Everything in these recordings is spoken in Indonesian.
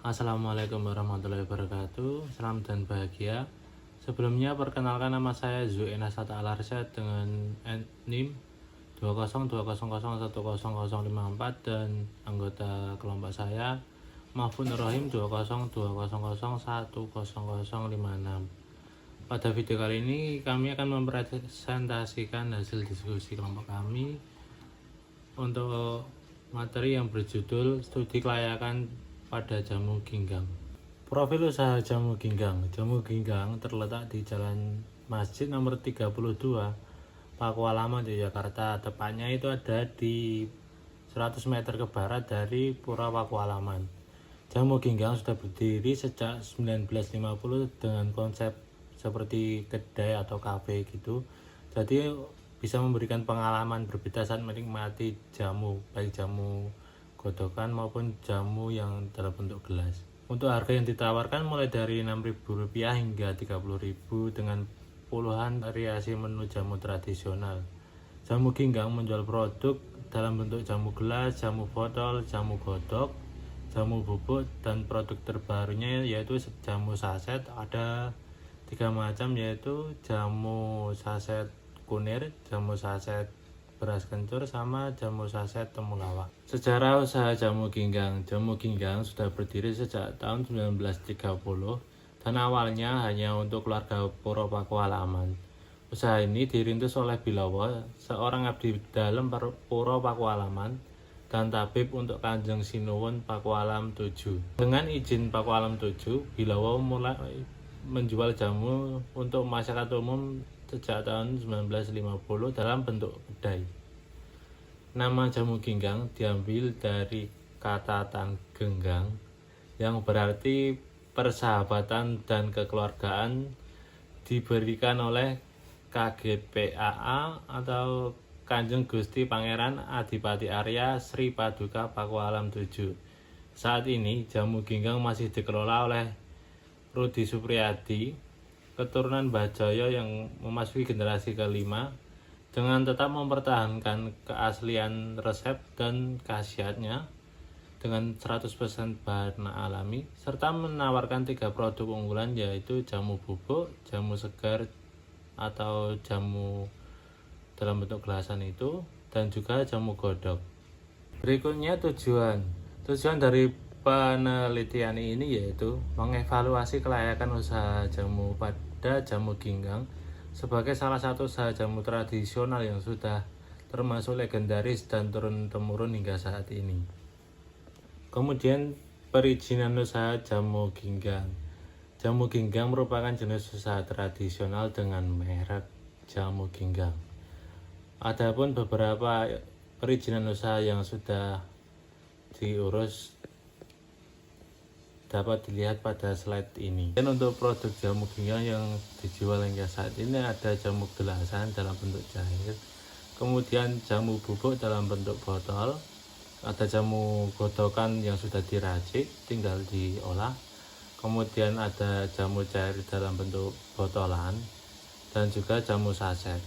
Assalamualaikum warahmatullahi wabarakatuh. Salam dan bahagia. Sebelumnya perkenalkan, nama saya Zuena Sata Alarsyad dengan NIM 20200100054 dan anggota kelompok saya Mahfud Nur Rahim 20200100056. Pada video kali ini kami akan mempresentasikan hasil diskusi kelompok kami untuk materi yang berjudul studi kelayakan pada jamu ginggang. Profil usaha jamu ginggang. Jamu ginggang terletak di Jalan Masjid nomor 32, Pakualaman, Yogyakarta. Tepatnya itu ada di 100 meter ke barat dari Pura Pakualaman. Jamu ginggang sudah berdiri sejak 1950 dengan konsep seperti kedai atau kafe gitu. Jadi bisa memberikan pengalaman berbeda saat menikmati jamu, baik jamu godokan maupun jamu yang dalam bentuk gelas. Untuk harga yang ditawarkan mulai dari Rp6.000 hingga Rp30.000 dengan puluhan variasi menu jamu tradisional. Jamu ginggang menjual produk dalam bentuk jamu gelas, jamu botol, jamu godok, jamu bubuk, dan produk terbarunya yaitu jamu saset. Ada 3 macam, yaitu jamu saset kunir, jamu saset beras kencur, sama jamu saset temulawak. Sejarah usaha jamu ginggang. Jamu ginggang sudah berdiri sejak tahun 1930 dan awalnya hanya untuk keluarga Puro Pakualaman. Usaha ini dirintis oleh Bilawa, seorang abdi dalam Puro Pakualaman dan tabib untuk Kanjeng Sinuwun Pakualam 7. Dengan izin Pakualam 7, Bilawa mulai menjual jamu untuk masyarakat umum sejak tahun 1950 dalam bentuk kedai. Nama jamu ginggang diambil dari kata tan genggang yang berarti persahabatan dan kekeluargaan, diberikan oleh KGPAA atau Kanjeng Gusti Pangeran Adipati Arya Sri Paduka Pakualam 7. Saat ini jamu ginggang masih dikelola oleh Rudi Supriyadi, keturunan Bajaya yang memasuki generasi kelima, dengan tetap mempertahankan keaslian resep dan khasiatnya dengan 100% bahan alami, serta menawarkan 3 produk unggulan, yaitu jamu bubuk, jamu segar atau jamu dalam bentuk gelasan itu, dan juga jamu godok. Berikutnya tujuan dari penelitian ini yaitu mengevaluasi kelayakan usaha jamu pada jamu ginggang sebagai salah satu usaha jamu tradisional yang sudah termasuk legendaris dan turun-temurun hingga saat ini. Kemudian perizinan usaha jamu ginggang. Jamu ginggang merupakan jenis usaha tradisional dengan merek jamu ginggang. Adapun beberapa perizinan usaha yang sudah diurus dapat dilihat pada slide ini. Dan untuk produk jamu ginggang yang dijual hingga saat ini ada jamu gelasan dalam bentuk cair, kemudian jamu bubuk dalam bentuk botol, ada jamu godokan yang sudah diracik tinggal diolah, kemudian ada jamu cair dalam bentuk botolan, dan juga jamu saset.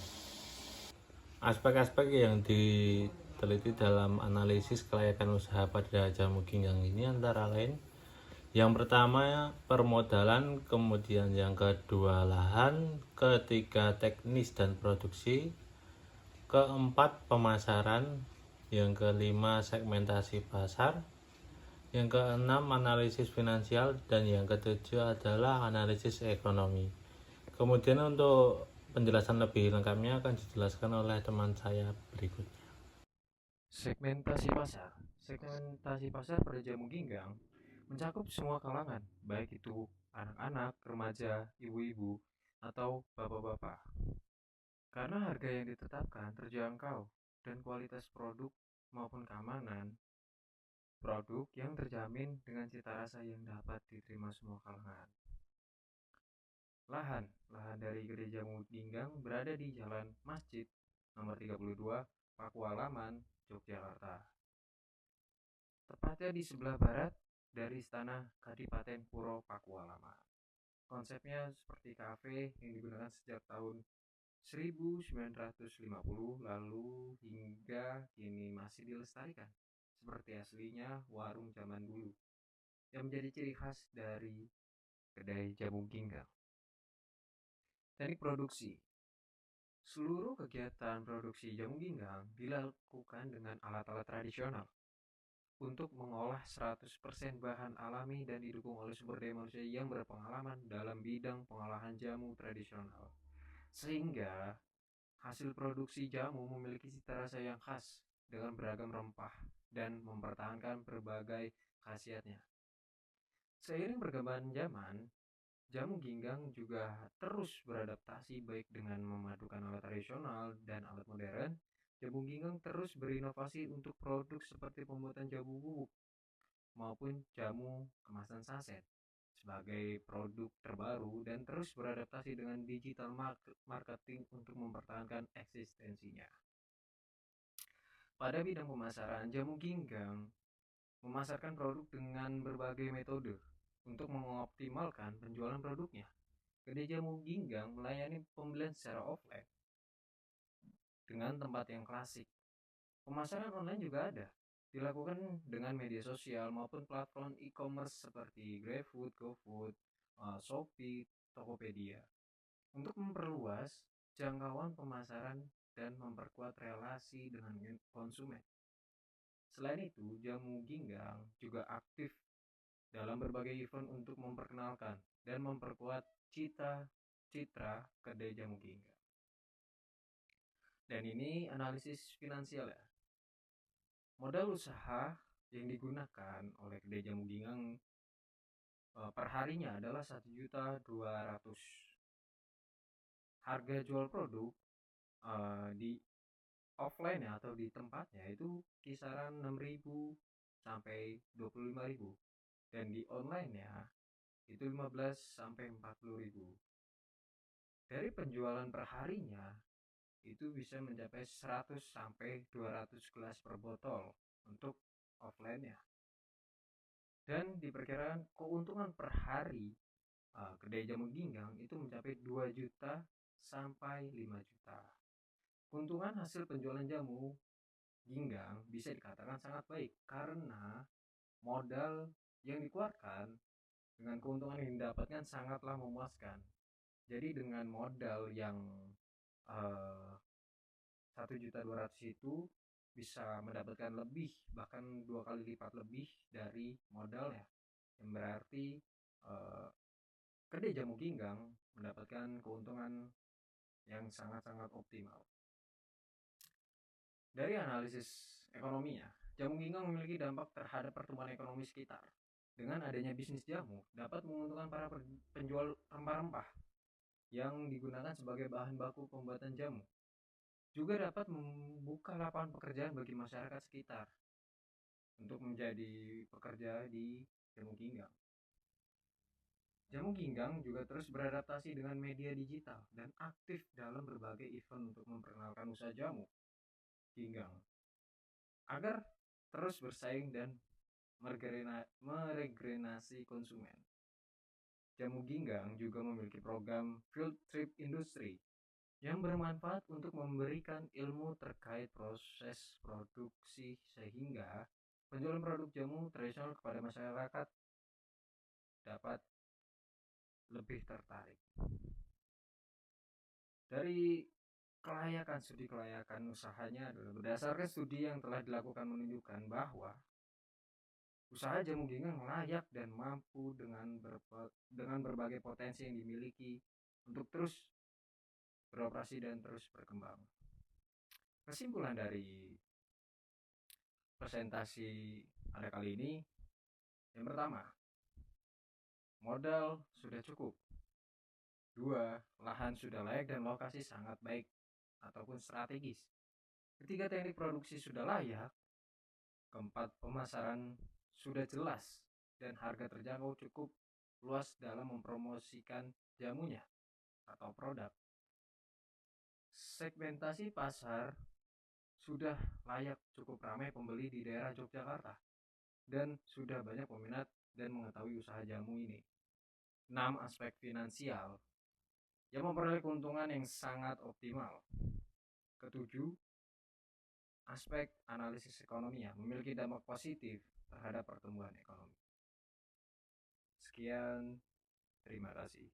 Aspek-aspek yang diteliti dalam analisis kelayakan usaha pada jamu ginggang ini antara lain: yang pertama permodalan, kemudian yang kedua lahan, ketiga teknis dan produksi, keempat pemasaran, yang kelima segmentasi pasar, yang keenam analisis finansial, dan yang ketujuh adalah analisis ekonomi. Kemudian untuk penjelasan lebih lengkapnya akan dijelaskan oleh teman saya berikutnya. Segmentasi pasar. Segmentasi pasar pada jamu ginggang mencakup semua kalangan, baik itu anak-anak, remaja, ibu-ibu, atau bapak-bapak. Karena harga yang ditetapkan terjangkau dan kualitas produk maupun keamanan produk yang terjamin dengan cita rasa yang dapat diterima semua kalangan. Lahan dari kedai jamu ginggang berada di Jalan Masjid nomor 32, Pakualaman, Yogyakarta. Tepatnya di sebelah barat dari Istana Kadipaten Puro Pakualaman. Konsepnya seperti kafe yang digunakan sejak tahun 1950 lalu hingga kini masih dilestarikan seperti aslinya warung zaman dulu. yang menjadi ciri khas dari kedai jamu Ginggang. Teknik produksi. Seluruh kegiatan produksi jamu Ginggang dilakukan dengan alat-alat tradisional untuk mengolah 100% bahan alami dan didukung oleh sumber daya manusia yang berpengalaman dalam bidang pengolahan jamu tradisional. Sehingga hasil produksi jamu memiliki cita rasa yang khas dengan beragam rempah dan mempertahankan berbagai khasiatnya. Seiring perkembangan zaman, jamu Ginggang juga terus beradaptasi baik dengan memadukan alat tradisional dan alat modern. Jamu Ginggang terus berinovasi untuk produk seperti pembuatan jamu bubuk maupun jamu kemasan saset sebagai produk terbaru dan terus beradaptasi dengan digital marketing untuk mempertahankan eksistensinya. Pada bidang pemasaran, jamu Ginggang memasarkan produk dengan berbagai metode untuk mengoptimalkan penjualan produknya. Kedai jamu Ginggang melayani pembelian secara offline dengan tempat yang klasik. Pemasaran online juga ada, dilakukan dengan media sosial maupun platform e-commerce seperti GrabFood, GoFood, Shopee, Tokopedia. Untuk memperluas jangkauan pemasaran dan memperkuat relasi dengan konsumen. Selain itu, jamu Ginggang juga aktif dalam berbagai event untuk memperkenalkan dan memperkuat citra kedai jamu Ginggang. Dan ini analisis finansial ya. Modal usaha yang digunakan oleh kedai jamu Ginggang perharinya adalah 1.200.000. Harga jual produk di offline ya atau di tempatnya itu kisaran 6.000 sampai 25.000, dan di online ya itu 15 sampai 40.000. Dari penjualan perharinya itu bisa mencapai 100 sampai 200 gelas per botol untuk offline ya. Dan diperkirakan keuntungan per hari kedai jamu Ginggang itu mencapai 2 juta sampai 5 juta. Keuntungan hasil penjualan jamu Ginggang bisa dikatakan sangat baik karena modal yang dikeluarkan dengan keuntungan yang didapatkan sangatlah memuaskan. Jadi dengan modal yang 1.200.000 itu bisa mendapatkan lebih, bahkan 2 kali lipat lebih dari modalnya, yang berarti kedai jamu Ginggang mendapatkan keuntungan yang sangat-sangat optimal. Dari analisis ekonominya, jamu Ginggang memiliki dampak terhadap pertumbuhan ekonomi sekitar. Dengan adanya bisnis jamu, dapat menguntungkan para penjual rempah-rempah yang digunakan sebagai bahan baku pembuatan jamu. Juga dapat membuka lapangan pekerjaan bagi masyarakat sekitar untuk menjadi pekerja di jamu Ginggang. Jamu Ginggang juga terus beradaptasi dengan media digital dan aktif dalam berbagai event untuk memperkenalkan usaha jamu Ginggang agar terus bersaing dan meregenerasi konsumen. Jamu Ginggang juga memiliki program Field Trip Industry yang bermanfaat untuk memberikan ilmu terkait proses produksi sehingga penjualan produk jamu tradisional kepada masyarakat dapat lebih tertarik. Dari studi kelayakan usahanya adalah berdasarkan studi yang telah dilakukan menunjukkan bahwa usaha jamu Ginggang layak dan mampu dengan berbagai potensi yang dimiliki untuk terus beroperasi dan terus berkembang. Kesimpulan dari presentasi pada kali ini, yang pertama, modal sudah cukup. 2, lahan sudah layak dan lokasi sangat baik ataupun strategis. 3, teknik produksi sudah layak. 4, pemasaran sudah jelas dan harga terjangkau cukup luas dalam mempromosikan jamunya atau produk. Segmentasi pasar sudah layak, cukup ramai pembeli di daerah Yogyakarta dan sudah banyak peminat dan mengetahui usaha jamu ini. 6, aspek finansial yang memperoleh keuntungan yang sangat optimal. 7, aspek analisis ekonomi yang memiliki dampak positif terhadap pertumbuhan ekonomi. Sekian, terima kasih.